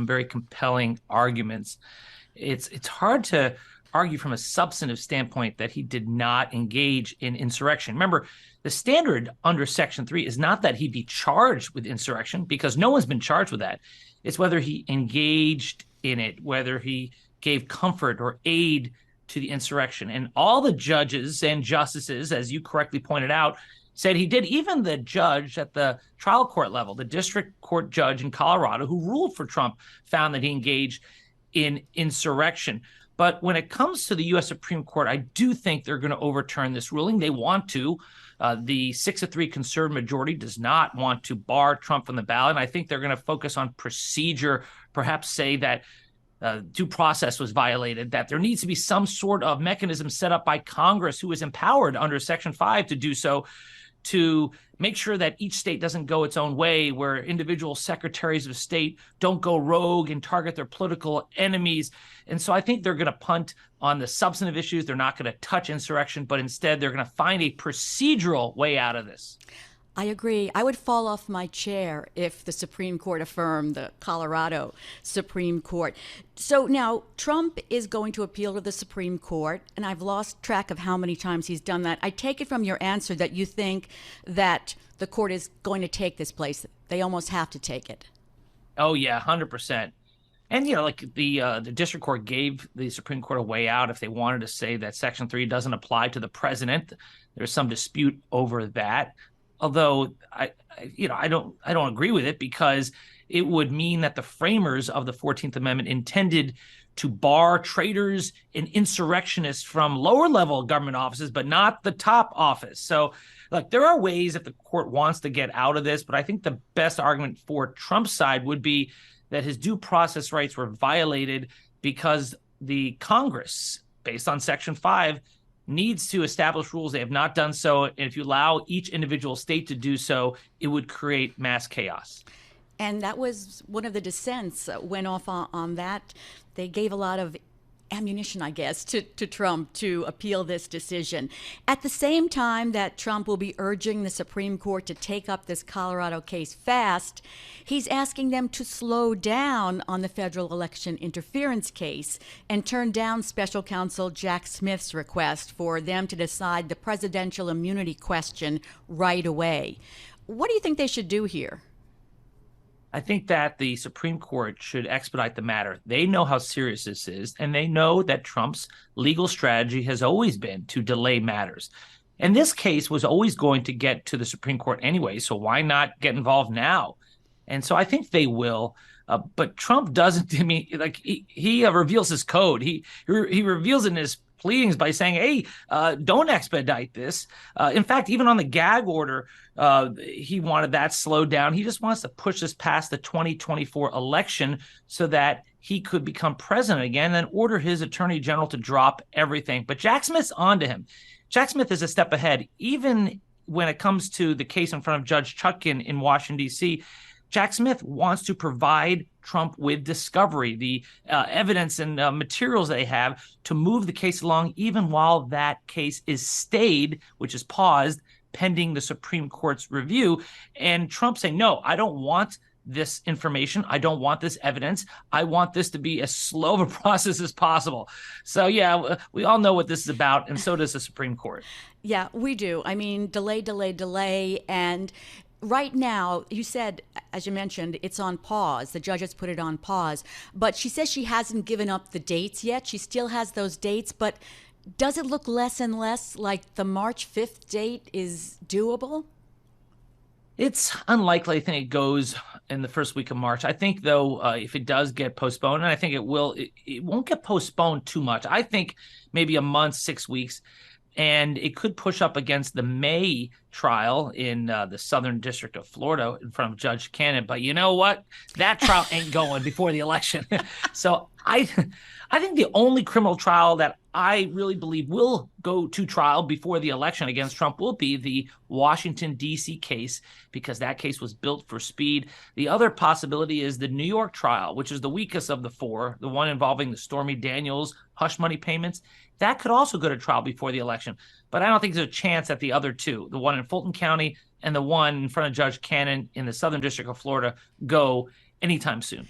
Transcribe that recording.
very compelling arguments. It's hard to argue from a substantive standpoint that he did not engage in insurrection. Remember, the standard under Section 3 is not that he be charged with insurrection, because no one's been charged with that. It's whether he engaged in it, whether he gave comfort or aid to the insurrection. And all the judges and justices, as you correctly pointed out, said he did. Even the judge at the trial court level, the district court judge in Colorado who ruled for Trump, found that he engaged in insurrection. But when it comes to the U.S. Supreme Court, I do think they're going to overturn this ruling. They want to. The 6-3 conservative majority does not want to bar Trump from the ballot. And I think they're going to focus on procedure, perhaps say that due process was violated, that there needs to be some sort of mechanism set up by Congress, who is empowered under Section 5 to do so, to make sure that each state doesn't go its own way, where individual secretaries of state don't go rogue and target their political enemies. And so I think they're going to punt on the substantive issues. They're not going to touch insurrection, but instead they're going to find a procedural way out of this. I agree. I would fall off my chair if the Supreme Court affirmed the Colorado Supreme Court. So now Trump is going to appeal to the Supreme Court, and I've lost track of how many times he's done that. I take it from your answer that you think that the court is going to take this place. They almost have to take it. Oh, yeah, 100%. And, like the district court gave the Supreme Court a way out if they wanted to say that Section 3 doesn't apply to the president. There's some dispute over that. Although I don't agree with it, because it would mean that the framers of the 14th Amendment intended to bar traitors and insurrectionists from lower level government offices, but not the top office. So, look, there are ways if the court wants to get out of this, but I think the best argument for Trump's side would be that his due process rights were violated because the Congress, based on Section 5, needs to establish rules. They have not done so. And if you allow each individual state to do so, it would create mass chaos. And that was one of the dissents went off on that. They gave a lot of ammunition, I guess, to Trump to appeal this decision. At the same time that Trump will be urging the Supreme Court to take up this Colorado case fast, he's asking them to slow down on the federal election interference case and turn down special counsel Jack Smith's request for them to decide the presidential immunity question right away. What do you think they should do here? I think that the Supreme Court should expedite the matter. They know how serious this is, and they know that Trump's legal strategy has always been to delay matters. And this case was always going to get to the Supreme Court anyway, so why not get involved now? And so I think they will. But Trump doesn't, he reveals his code. He reveals it in his pleadings by saying, hey, don't expedite this. In fact, even on the gag order, he wanted that slowed down. He just wants to push this past the 2024 election so that he could become president again and order his attorney general to drop everything. But Jack Smith's on to him. Jack Smith is a step ahead. Even when it comes to the case in front of Judge Chutkan in Washington, D.C., Jack Smith wants to provide Trump with discovery, the evidence and materials they have to move the case along, even while that case is stayed, which is paused, pending the Supreme Court's review. And Trump saying, no, I don't want this information. I don't want this evidence. I want this to be as slow of a process as possible. So, yeah, we all know what this is about, and so does the Supreme Court. Yeah, we do. I mean, delay. And right now, you said, as you mentioned, it's on pause. The judge has put it on pause. But she says she hasn't given up the dates yet. She still has those dates. But does it look less and less like the March 5th date is doable? It's unlikely. I think it goes in the first week of March. I think, though, if it does get postponed, and I think it will, it won't get postponed too much. I think maybe a month, 6 weeks. And it could push up against the May trial in the Southern District of Florida in front of Judge Cannon. But you know what? That trial ain't going before the election. So I think the only criminal trial that I really believe will go to trial before the election against Trump will be the Washington, D.C. case, because that case was built for speed. The other possibility is the New York trial, which is the weakest of the four, the one involving the Stormy Daniels hush money payments. That could also go to trial before the election. But I don't think there's a chance that the other two, the one in Fulton County and the one in front of Judge Cannon in the Southern District of Florida, go anytime soon.